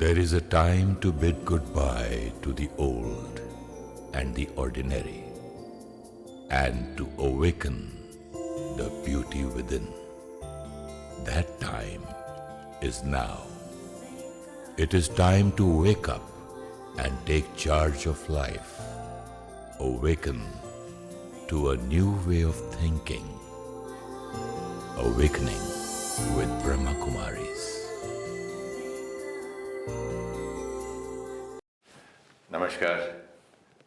There is a time to bid goodbye to the old and the ordinary, and to awaken the beauty within. That time is now. It is time to wake up and take charge of life. Awaken to a new way of thinking. Awakening with Brahma Kumaris. Namaskar.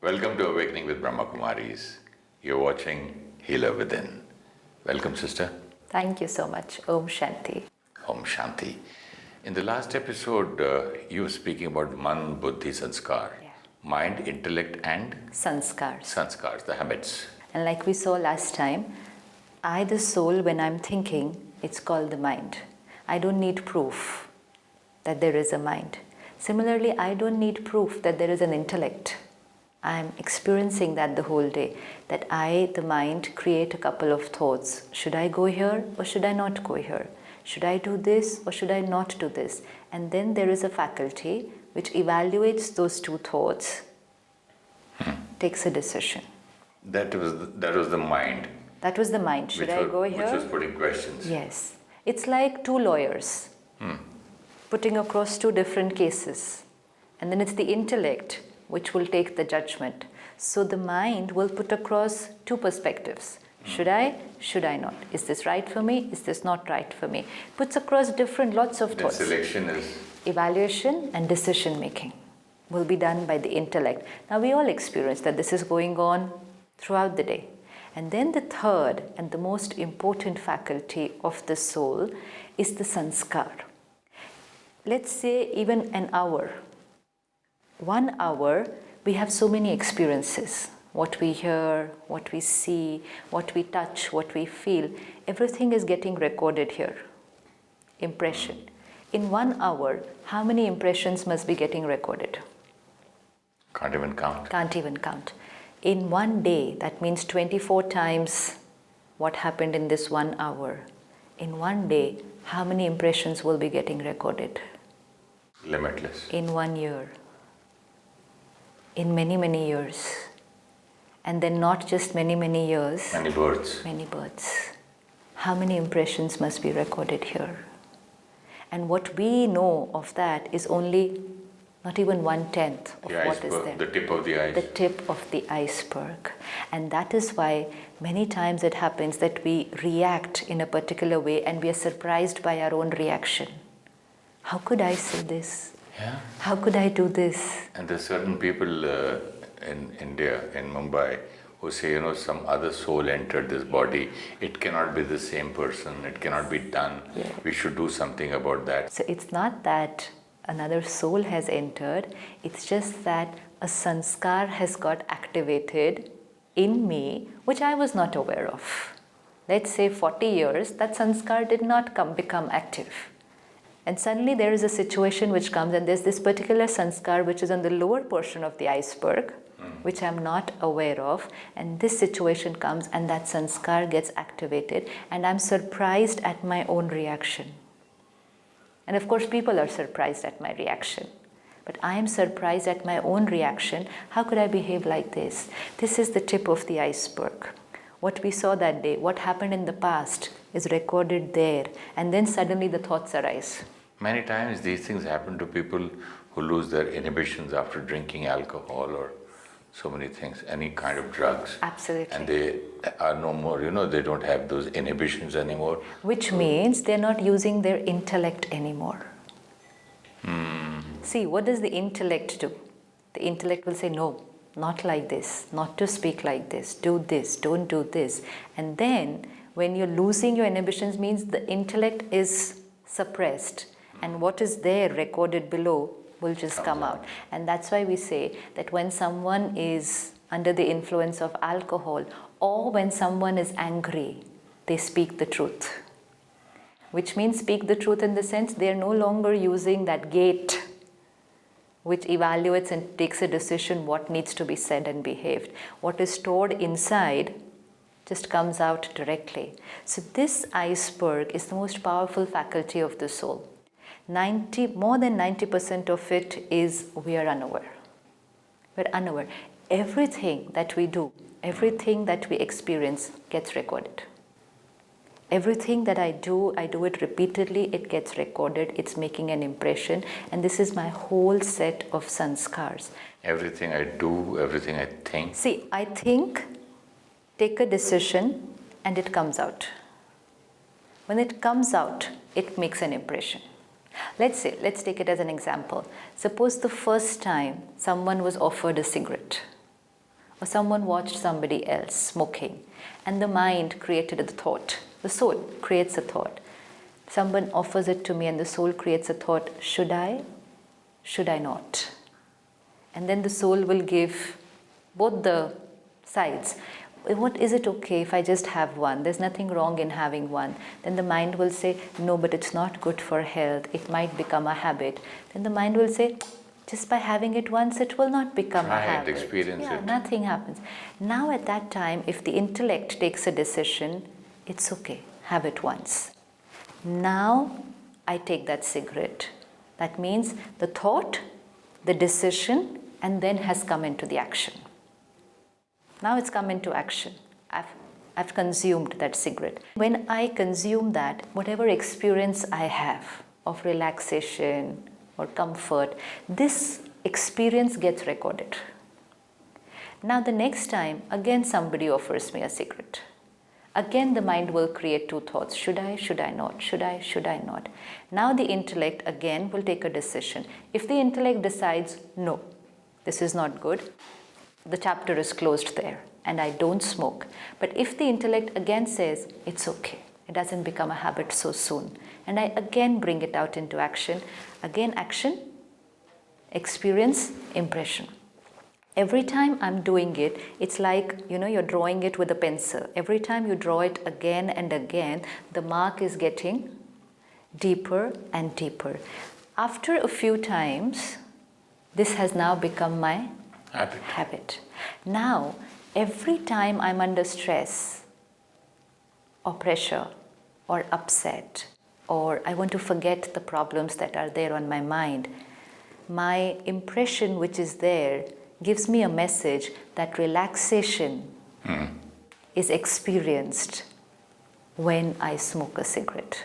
Welcome to Awakening with Brahma Kumaris. You're watching Healer Within. Welcome, sister. Thank you so much. Om Shanti. Om Shanti. In the last episode, you were speaking about Man, Buddhi, Sanskar. Yeah. Mind, intellect and Sanskars. Sanskars, the habits. And like we saw last time, I, the soul, when I'm thinking, it's called the mind. I don't need proof that there is a mind. Similarly, I don't need proof that there is an intellect. I'm experiencing that the whole day, that I, the mind, create a couple of thoughts. Should I go here or should I not go here? Should I do this or should I not do this? And then there is a faculty which evaluates those two thoughts, takes a decision. That was the mind. That was the mind. Should I go here? Which was putting questions. Yes. It's like two lawyers putting across two different cases. And then it's the intellect which will take the judgment. So the mind will put across two perspectives. Should I? Should I not? Is this right for me? Is this not right for me? Puts across lots of thoughts. The selection is? Evaluation and decision making will be done by the intellect. Now we all experience that this is going on throughout the day. And then the third and the most important faculty of the soul is the sanskar. Let's say even an hour. 1 hour, we have so many experiences. What we hear, what we see, what we touch, what we feel, everything is getting recorded here. Impression. In 1 hour, how many impressions must be getting recorded? Can't even count. Can't even count. In 1 day, that means 24 times what happened in this 1 hour. In 1 day, how many impressions will be getting recorded? Limitless. In 1 year. In many, many years. And then not just many, many years. Many births. Many births. How many impressions must be recorded here? And what we know of that is only not even 1/10 of what is there. The tip of the iceberg. The tip of the iceberg. And that is why many times it happens that we react in a particular way and we are surprised by our own reaction. How could I say this? Yeah. How could I do this? And there's certain people in India, in Mumbai, who say, some other soul entered this body. It cannot be the same person. It cannot be done. Yeah. We should do something about that. So it's not that another soul has entered. It's just that a sanskar has got activated in me, which I was not aware of. Let's say 40 years, that sanskar did not become active. And suddenly there is a situation which comes and there's this particular sanskar which is on the lower portion of the iceberg, which I'm not aware of, and this situation comes and that sanskar gets activated and I'm surprised at my own reaction. And of course people are surprised at my reaction. But I am surprised at my own reaction. How could I behave like this? This is the tip of the iceberg. What we saw that day, what happened in the past is recorded there, and then suddenly the thoughts arise. Many times these things happen to people who lose their inhibitions after drinking alcohol or so many things, any kind of drugs. Absolutely. And they are no more, they don't have those inhibitions anymore. Which means they're not using their intellect anymore. See, what does the intellect do? The intellect will say, no, not like this, not to speak like this, do this, don't do this. And then when you're losing your inhibitions means the intellect is suppressed and what is there recorded below will just come out. And that's why we say that when someone is under the influence of alcohol or when someone is angry, they speak the truth. Which means speak the truth in the sense they are no longer using that gate which evaluates and takes a decision what needs to be said and behaved. What is stored inside just comes out directly. So this iceberg is the most powerful faculty of the soul. more than 90% of it is we are unaware. We're unaware. Everything that we do, everything that we experience gets recorded. Everything that I do it repeatedly, it gets recorded, it's making an impression, and this is my whole set of sanskars. Everything I do, everything I think. See, I think, take a decision, and it comes out. When it comes out, it makes an impression. Let's take it as an example. Suppose the first time someone was offered a cigarette, or someone watched somebody else smoking, and the mind created a thought. The soul creates a thought. Someone offers it to me and the soul creates a thought, should I? Should I not? And then the soul will give both the sides. What is it okay if I just have one? There's nothing wrong in having one. Then the mind will say, no, but it's not good for health. It might become a habit. Then the mind will say, just by having it once, it will not become a habit. Experience it. Nothing happens. Now at that time, if the intellect takes a decision, it's okay, have it once. Now I take that cigarette. That means the thought, the decision, and then has come into the action. Now it's come into action. I've consumed that cigarette. When I consume that, whatever experience I have of relaxation or comfort, this experience gets recorded. Now the next time, again somebody offers me a cigarette. Again the mind will create two thoughts. Should I? Should I not? Should I? Should I not? Now the intellect again will take a decision. If the intellect decides, no, this is not good, the chapter is closed there and I don't smoke. But if the intellect again says, it's okay, it doesn't become a habit so soon, and I again bring it out into action, again action, experience, impression. Every time I'm doing it, it's like, you're drawing it with a pencil. Every time you draw it again and again, the mark is getting deeper and deeper. After a few times, this has now become my habit. Now, every time I'm under stress or pressure or upset, or I want to forget the problems that are there on my mind, my impression which is there gives me a message that relaxation is experienced when I smoke a cigarette.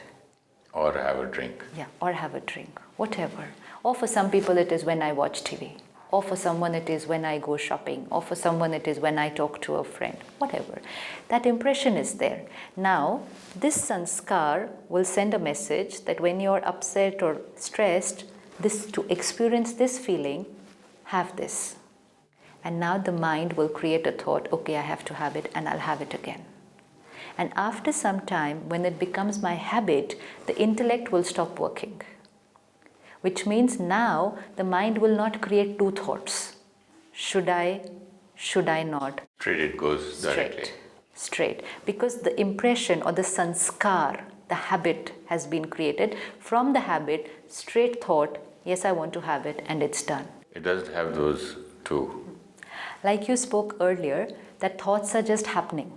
Or have a drink. Yeah, or have a drink, whatever. Or for some people it is when I watch TV. Or for someone it is when I go shopping. Or for someone it is when I talk to a friend, whatever. That impression is there. Now, this sanskar will send a message that when you're upset or stressed, to experience this feeling, have this. And now the mind will create a thought, okay, I have to have it, and I'll have it again. And after some time, when it becomes my habit, the intellect will stop working. Which means now the mind will not create two thoughts. Should I not? Straight it goes directly. Straight. Because the impression or the sanskar, the habit has been created. From the habit, straight thought, yes, I want to have it, and it's done. It doesn't have those two. Like you spoke earlier, that thoughts are just happening.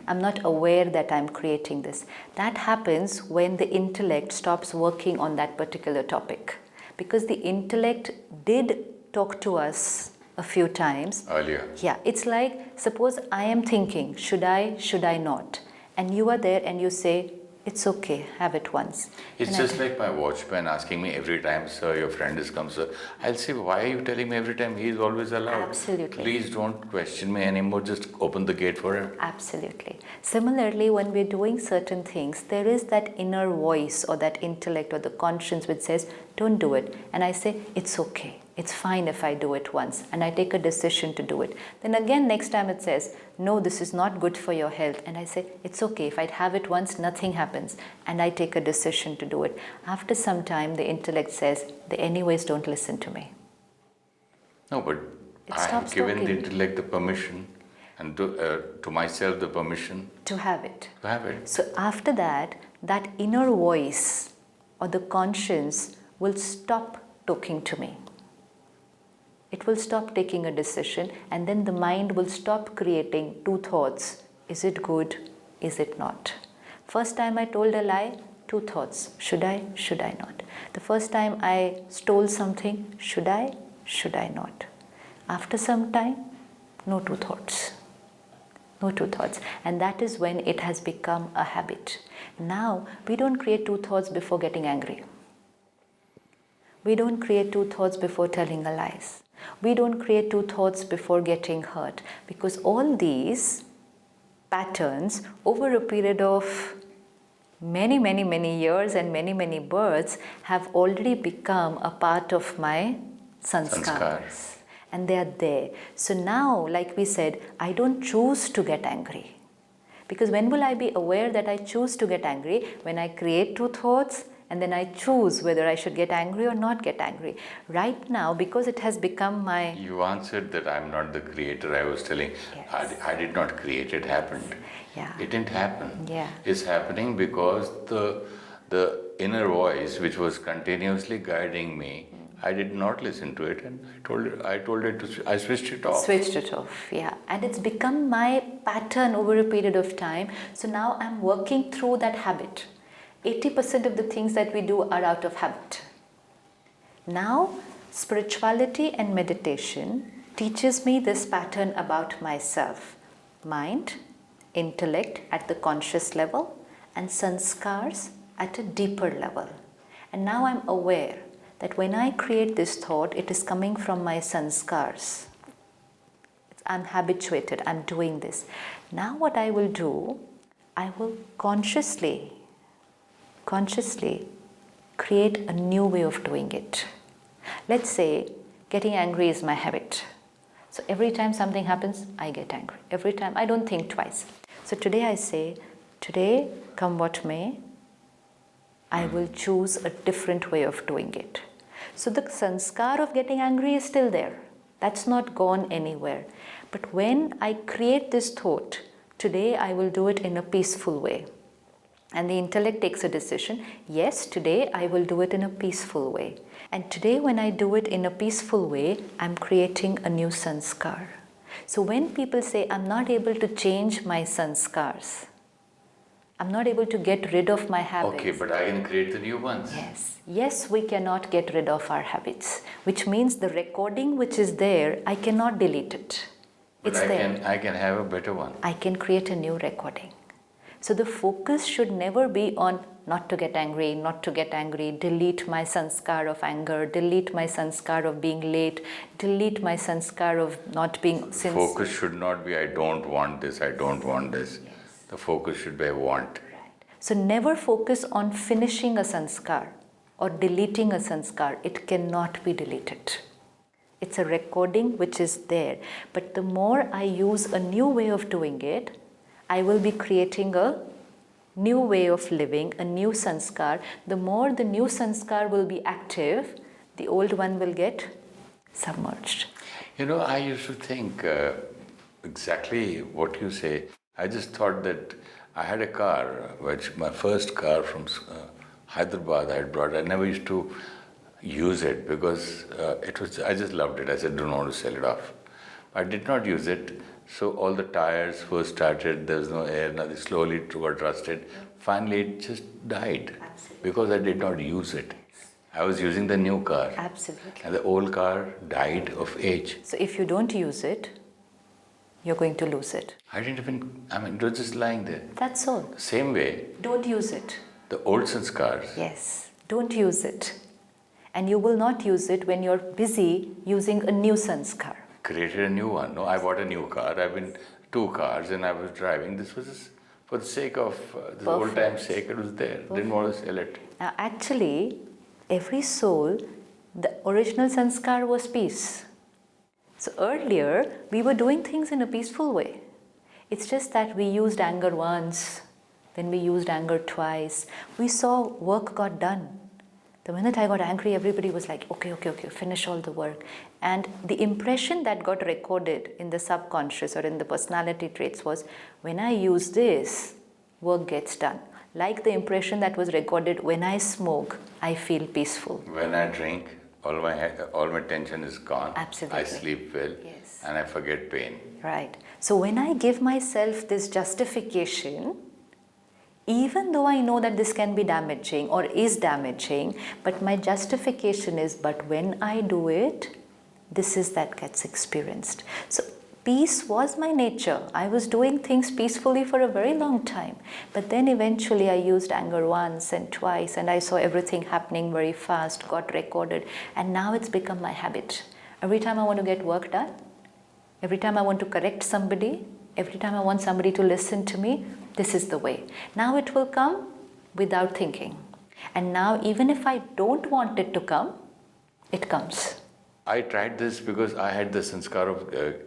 I'm not aware that I'm creating this. That happens when the intellect stops working on that particular topic. Because the intellect did talk to us a few times. Earlier. Yeah, it's like, suppose I am thinking, should I not? And you are there and you say, it's okay, have it once. It's just like my watchman asking me every time, sir, your friend has come, sir. I'll say, why are you telling me every time? He is always allowed. Absolutely. Please don't question me anymore, just open the gate for him. Absolutely. Similarly, when we're doing certain things, there is that inner voice or that intellect or the conscience which says, don't do it. And I say, it's okay. It's fine if I do it once, and I take a decision to do it. Then again, next time it says, no, this is not good for your health. And I say, it's okay. If I have it once, nothing happens. And I take a decision to do it. After some time, the intellect says, they anyways don't listen to me. No, but I have given the intellect the permission, and to myself the permission to have it. To have it. So after that, that inner voice or the conscience will stop talking to me. It will stop taking a decision, and then the mind will stop creating two thoughts. Is it good? Is it not? First time I told a lie, two thoughts. Should I not? The first time I stole something, should I not? After some time, no two thoughts. No two thoughts. And that is when it has become a habit. Now, we don't create two thoughts before getting angry. We don't create two thoughts before telling a lie. We don't create two thoughts before getting hurt. Because all these patterns over a period of many years and many births have already become a part of my sanskars. And they are there. So now, like we said, I don't choose to get angry. Because when will I be aware that I choose to get angry? When I create two thoughts and then I choose whether I should get angry or not get angry. Right now, because it has become my... You answered that I'm not the creator. I was telling, Yes. I did not create, it happened. Yeah. It didn't happen. Yeah. It's happening because the inner voice which was continuously guiding me, I did not listen to it, and I told it to, I switched it off. Switched it off, yeah. And it's become my pattern over a period of time. So now I'm working through that habit. 80% of the things that we do are out of habit. Now, spirituality and meditation teaches me this pattern about myself. Mind, intellect at the conscious level, and sanskars at a deeper level. And now I'm aware that when I create this thought, it is coming from my sanskars. I'm habituated, I'm doing this. Now what I will do, I will consciously create a new way of doing it. Let's say getting angry is my habit. So every time something happens, I get angry. Every time, I don't think twice. So today I say, today, come what may, I will choose a different way of doing it. So the sanskar of getting angry is still there. That's not gone anywhere. But when I create this thought, today I will do it in a peaceful way. And the intellect takes a decision, yes, today I will do it in a peaceful way. And today when I do it in a peaceful way, I'm creating a new sanskar. So when people say, I'm not able to change my sanskars, I'm not able to get rid of my habits. Okay, but I can create the new ones. Yes. Yes, we cannot get rid of our habits, which means the recording which is there, I cannot delete it. But I can have a better one. I can create a new recording. So the focus should never be on not to get angry, delete my sanskar of anger, delete my sanskar of being late, delete my sanskar of not being sincere. Focus should not be, I don't want this. Yes. The focus should be, I want. Right. So never focus on finishing a sanskar or deleting a sanskar. It cannot be deleted. It's a recording which is there. But the more I use a new way of doing it, I will be creating a new way of living, a new sanskar. The more the new sanskar will be active, the old one will get submerged. You know, I used to think exactly what you say. I just thought that I had a car, which my first car from Hyderabad I had brought. I never used to use it because I just loved it. I said, don't want to sell it off. I did not use it. So all the tires first started, there was no air, nothing, slowly it got rusted. Finally it just died. Absolutely. Because I did not use it. I was using the new car. Absolutely. And the old car died of age. So if you don't use it, you're going to lose it. It was just lying there. That's all. Same way, Don't use it. the old sanskars. Yes, don't use it. And you will not use it when you're busy using a new sanskar. Created a new one. No, I bought a new car. I've been 2 cars and I was driving. This was just for the sake of, this old time's sake, it was there. Didn't want to sell it. Now actually, every soul, the original sanskar was peace. So earlier, we were doing things in a peaceful way. It's just that we used anger once, then we used anger twice. We saw work got done. The minute I got angry, everybody was like, okay, finish all the work. And the impression that got recorded in the subconscious or in the personality traits was, when I use this, work gets done. Like the impression that was recorded, when I smoke, I feel peaceful. When I drink, all my tension is gone. Absolutely. I sleep well. Yes. And I forget pain. Right. So when I give myself this justification, even though I know that this can be damaging or is damaging, but my justification is, but when I do it, this is that gets experienced. So peace was my nature. I was doing things peacefully for a very long time. But then eventually I used anger once and twice, and I saw everything happening very fast, got recorded, and now it's become my habit. Every time I want to get work done, every time I want to correct somebody, every time I want somebody to listen to me, this is the way. Now it will come without thinking. And now even if I don't want it to come, it comes. I tried this because I had the sanskar of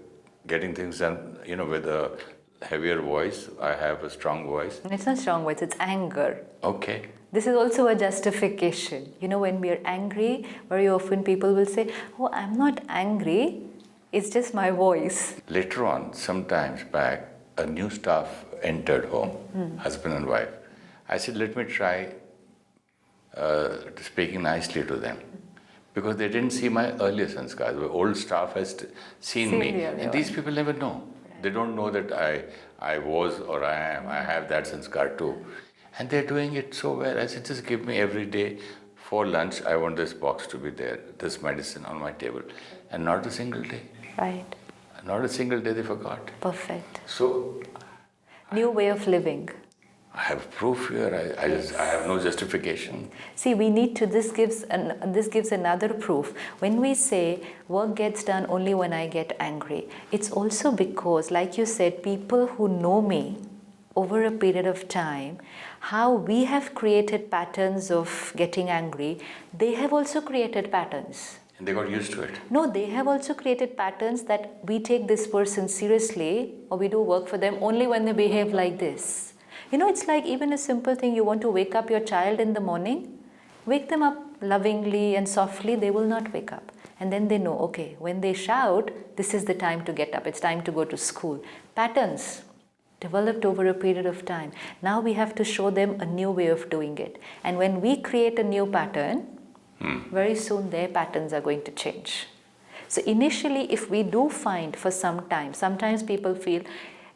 getting things done, with a heavier voice. I have a strong voice. It's not strong voice, it's anger. Okay. This is also a justification. When we are angry, very often people will say, oh, I'm not angry, it's just my voice. Later on, sometimes back, a new staff entered home, husband and wife. I said, let me try speaking nicely to them. Because they didn't see my earlier sanskars. The old staff has seen me. And these people never know. They don't know that I was or I am. I have that sanskar too. And they're doing it so well. I said, just give me every day for lunch, I want this box to be there, this medicine on my table. And not a single day. Right. Not a single day they forgot. Perfect. So, new way of living. I have proof here. I have no justification. See, we need to. This gives another proof. When we say work gets done only when I get angry, it's also because, like you said, people who know me over a period of time, how we have created patterns of getting angry, they have also created patterns. And they got used to it. No, they have also created patterns that we take this person seriously or we do work for them only when they behave like this. It's like even a simple thing, you want to wake up your child in the morning, wake them up lovingly and softly, they will not wake up. And then they know, okay, when they shout, this is the time to get up, it's time to go to school. Patterns developed over a period of time. Now we have to show them a new way of doing it. And when we create a new pattern, very soon their patterns are going to change. So initially, if we do find for some time, sometimes people feel,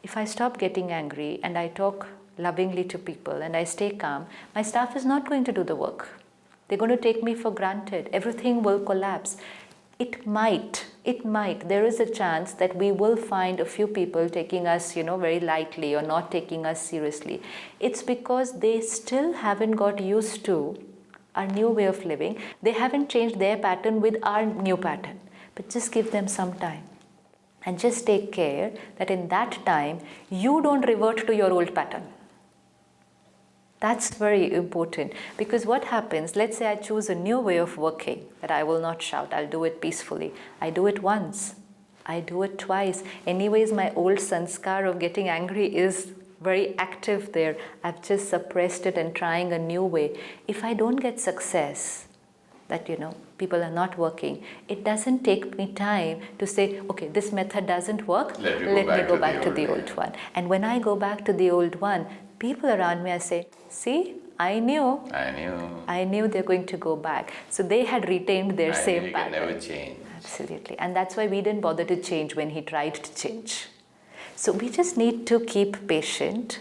if I stop getting angry and I talk lovingly to people and I stay calm, my staff is not going to do the work. They're going to take me for granted. Everything will collapse. It might. There is a chance that we will find a few people taking us, very lightly or not taking us seriously. It's because they still haven't got used to our new way of living. They haven't changed their pattern with our new pattern. But just give them some time. And just take care that in that time, you don't revert to your old pattern. That's very important, because what happens, let's say I choose a new way of working, that I will not shout, I'll do it peacefully. I do it once, I do it twice. Anyways, my old sanskar of getting angry is very active there. I've just suppressed it and trying a new way. If I don't get success, that people are not working, it doesn't take me time to say, okay, this method doesn't work, let me go back to the old one. And when I go back to the old one, people around me, I say, see, I knew they're going to go back. So they had retained their same pattern. Can never change. Absolutely. And that's why we didn't bother to change when he tried to change. So we just need to keep patient.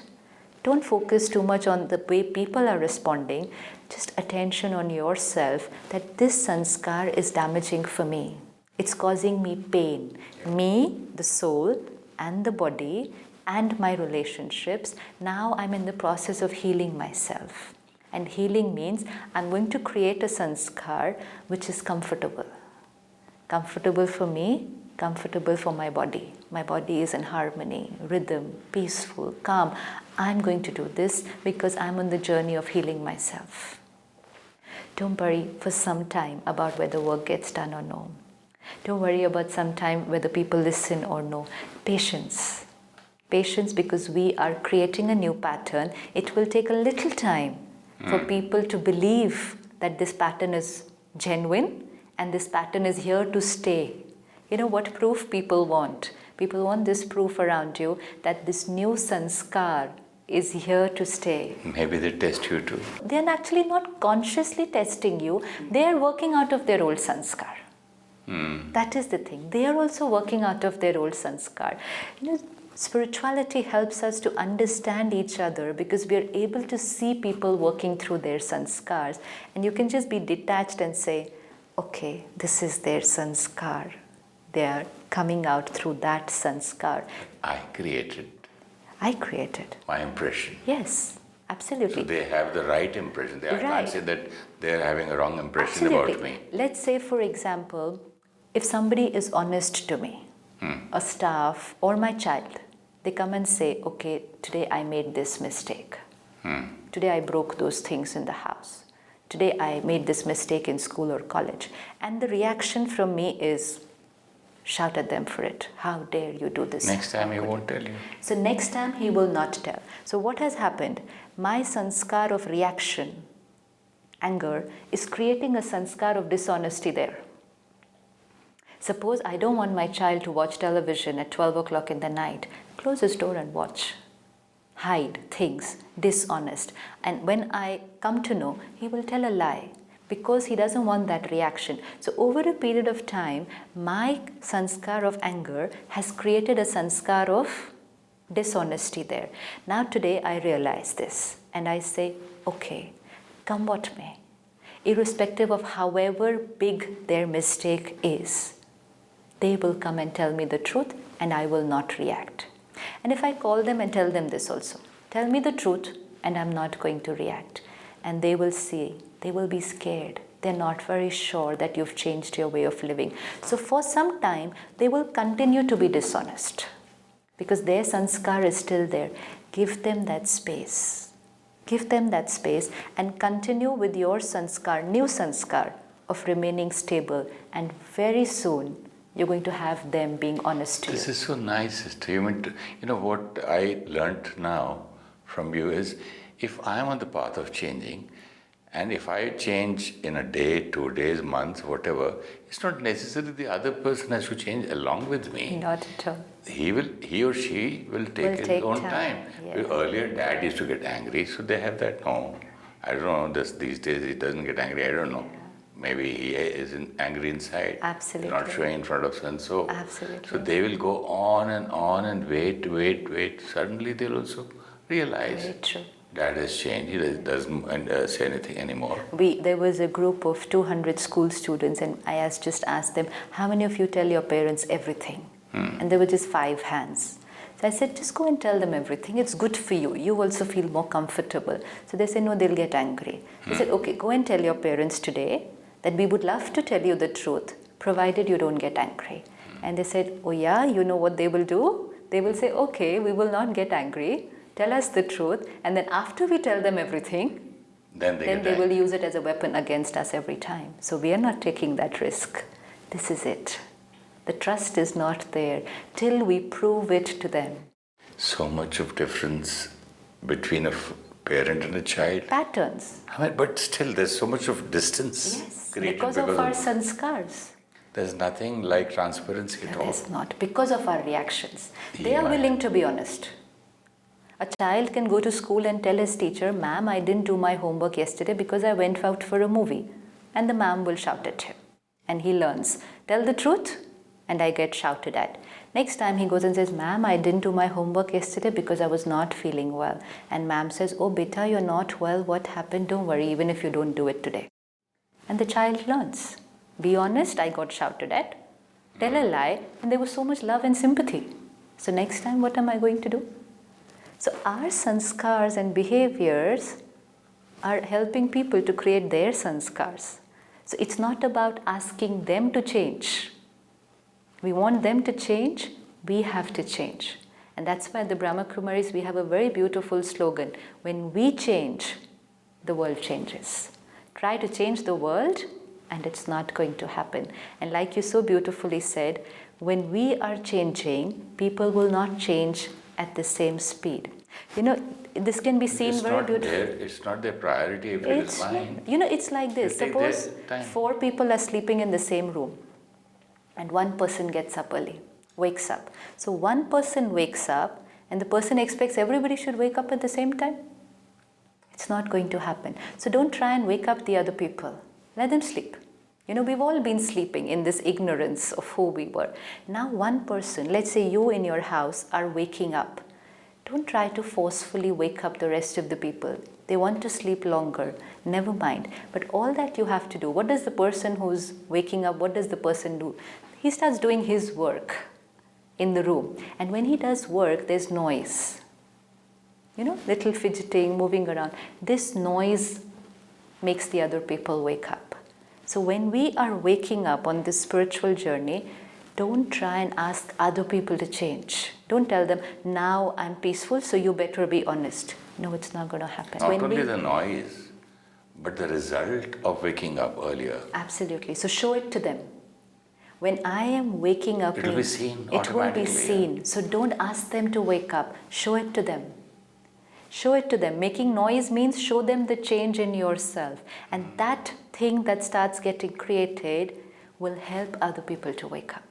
Don't focus too much on the way people are responding. Just attention on yourself that this sanskar is damaging for me. It's causing me pain. Me, the soul, and the body, and my relationships. Now I'm in the process of healing myself. And healing means I'm going to create a sanskar which is comfortable. Comfortable for me, comfortable for my body. My body is in harmony, rhythm, peaceful, calm. I'm going to do this because I'm on the journey of healing myself. Don't worry for some time about whether work gets done or no. Don't worry about some time whether people listen or no. Patience. Patience, because we are creating a new pattern. It will take a little time for people to believe that this pattern is genuine and this pattern is here to stay. What proof people want? People want this proof around you that this new sanskar is here to stay. Maybe they test you too. They are actually not consciously testing you. They are working out of their old sanskar. That is the thing. They are also working out of their old sanskar. Spirituality helps us to understand each other because we are able to see people working through their sanskars, and you can just be detached and say, okay, this is their sanskar. They are coming out through that sanskar. I created My impression. Yes, absolutely. So they have the right impression. I can't say that they're having a wrong impression Absolutely. about me. Let's say, for example, if somebody is honest to me, a staff or my child, they come and say, okay, today I made this mistake. Today I broke those things in the house. Today I made this mistake in school or college. And the reaction from me is, shout at them for it. How dare you do this? Next time he won't tell you. So next time he will not tell. So what has happened? My sanskar of reaction, anger, is creating a sanskar of dishonesty there. Suppose I don't want my child to watch television at 12 o'clock in the night. Close his door and watch. Hide things, dishonest. And when I come to know, he will tell a lie because he doesn't want that reaction. So over a period of time, my sanskar of anger has created a sanskar of dishonesty there. Now today I realize this and I say, okay, come what may. Irrespective of however big their mistake is, they will come and tell me the truth and I will not react. And if I call them and tell them this also, tell me the truth and I'm not going to react. And they will see, they will be scared. They're not very sure that you've changed your way of living. So for some time, they will continue to be dishonest because their sanskar is still there. Give them that space. Give them that space and continue with your sanskar, new sanskar of remaining stable, and very soon you're going to have them being honest to you. This is so nice, sister. What I learnt now from you is, if I am on the path of changing, and if I change in a day, 2 days, months, whatever, it's not necessary the other person has to change along with me. Not at all. He or she will take his own time. Yes. Earlier, dad used to get angry, so they have that. No, I don't know. These days, he doesn't get angry. I don't know. Maybe he is angry inside. Absolutely. Not showing in front of so. Absolutely. So they will go on and wait. Suddenly they'll also realize. Very true. Dad has changed. He doesn't say anything anymore. There was a group of 200 school students, and I just asked them, how many of you tell your parents everything? And there were just 5 hands. So I said, just go and tell them everything. It's good for you. You also feel more comfortable. So they said, no, they'll get angry. I said, okay, go and tell your parents today that we would love to tell you the truth, provided you don't get angry. And they said, oh yeah, you know what they will do? They will say, okay, we will not get angry. Tell us the truth. And then after we tell them everything, then they will use it as a weapon against us every time. So we are not taking that risk. This is it. The trust is not there till we prove it to them. So much of difference between a parent and a child. Patterns. But still, there's so much of distance. Yes, created because of our sanskars. There's nothing like transparency at all. There's not, because of our reactions. They are willing to be honest. A child can go to school and tell his teacher, ma'am, I didn't do my homework yesterday because I went out for a movie. And the ma'am will shout at him. And he learns, tell the truth, and I get shouted at. Next time he goes and says, ma'am, I didn't do my homework yesterday because I was not feeling well. And ma'am says, oh, beta, you're not well. What happened? Don't worry, even if you don't do it today. And the child learns. Be honest, I got shouted at. Tell a lie, and there was so much love and sympathy. So next time, what am I going to do? So our sanskars and behaviors are helping people to create their sanskars. So it's not about asking them to change. We want them to change, we have to change. And that's why at the Brahma Kumaris we have a very beautiful slogan. When we change, the world changes. Try to change the world and it's not going to happen. And like you so beautifully said, when we are changing, people will not change at the same speed. This can be seen very beautifully. It's not their priority if it is mine. It's like this. Suppose 4 people are sleeping in the same room. And one person gets up early, wakes up. So one person wakes up and the person expects everybody should wake up at the same time. It's not going to happen. So don't try and wake up the other people. Let them sleep. We've all been sleeping in this ignorance of who we were. Now one person, let's say you in your house, are waking up. Don't try to forcefully wake up the rest of the people. They want to sleep longer. Never mind. But all that you have to do, what does the person who's waking up, what does the person do? He starts doing his work in the room. And when he does work, there's noise. Little fidgeting, moving around. This noise makes the other people wake up. So when we are waking up on this spiritual journey, don't try and ask other people to change. Don't tell them, now I'm peaceful, so you better be honest. No, it's not going to happen. Not only the noise, but the result of waking up earlier. Absolutely. So show it to them. When I am waking up, it will be seen automatically. It will be seen. So don't ask them to wake up. Show it to them. Show it to them. Making noise means show them the change in yourself. And that thing that starts getting created will help other people to wake up.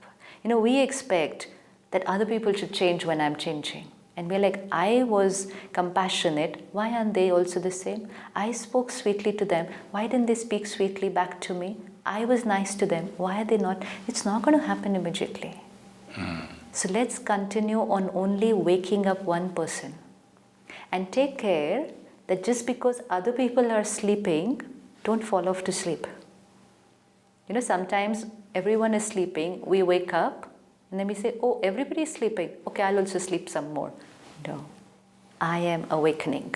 We expect that other people should change when I'm changing. And we're like, I was compassionate. Why aren't they also the same? I spoke sweetly to them. Why didn't they speak sweetly back to me? I was nice to them. Why are they not? It's not going to happen immediately. So let's continue on only waking up one person. And take care that just because other people are sleeping, don't fall off to sleep. Sometimes everyone is sleeping, we wake up, and then we say, oh, everybody is sleeping. Okay, I'll also sleep some more. No. I am awakening.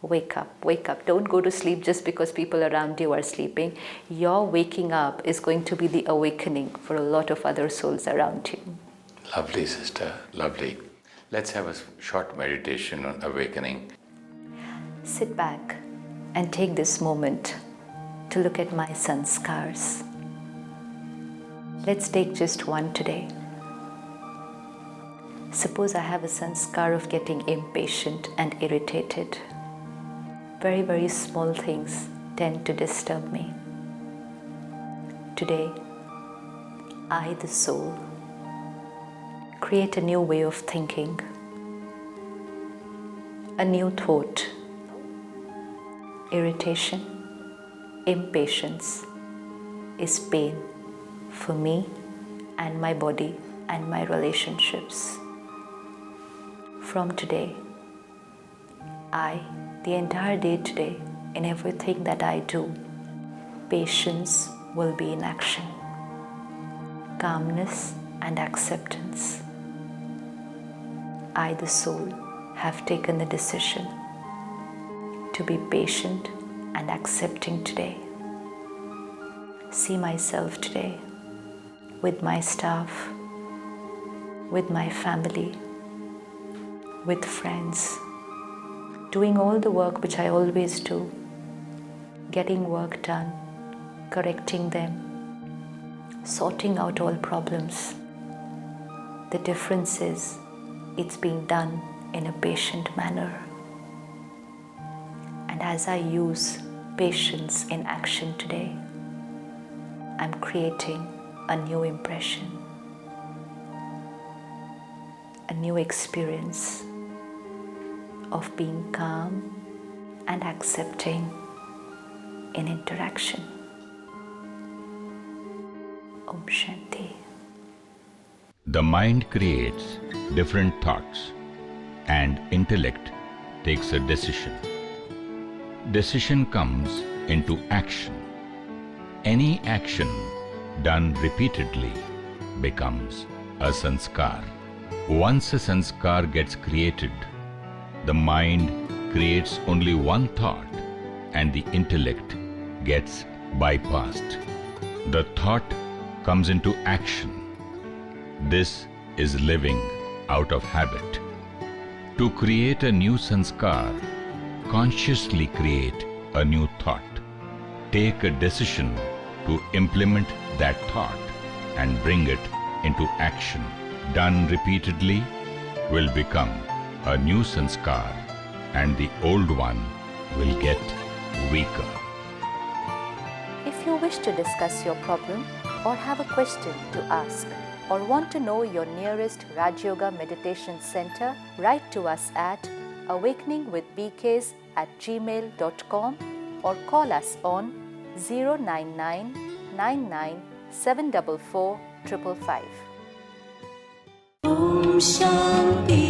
Wake up, wake up. Don't go to sleep just because people around you are sleeping. Your waking up is going to be the awakening for a lot of other souls around you. Lovely, sister, lovely. Let's have a short meditation on awakening. Sit back and take this moment to look at my sanskars. Let's take just one today. Suppose I have a sanskar of getting impatient and irritated. Very, very small things tend to disturb me. Today, I, the soul, create a new way of thinking, a new thought. Irritation, impatience is pain for me and my body and my relationships. From today, the entire day today, in everything that I do, patience will be in action, calmness and acceptance. I, the soul, have taken the decision to be patient and accepting today. See myself today with my staff, with my family, with friends, doing all the work which I always do, getting work done, correcting them, sorting out all problems. The difference is it's being done in a patient manner. And as I use patience in action today, I'm creating a new impression, a new experience of being calm and accepting in interaction. Om Shanti. The mind creates different thoughts and intellect takes a decision. Decision comes into action. Any action done repeatedly becomes a sanskar. Once a sanskar gets created, the mind creates only one thought and the intellect gets bypassed. The thought comes into action. This is living out of habit. To create a new sanskar, consciously create a new thought. Take a decision to implement that thought and bring it into action. Done repeatedly will become a new sanskar and the old one will get weaker. If you wish to discuss your problem or have a question to ask or want to know your nearest Rajyoga meditation center, write to us at awakeningwithbks@gmail.com or call us on 099 99 744 555. Om Shanti.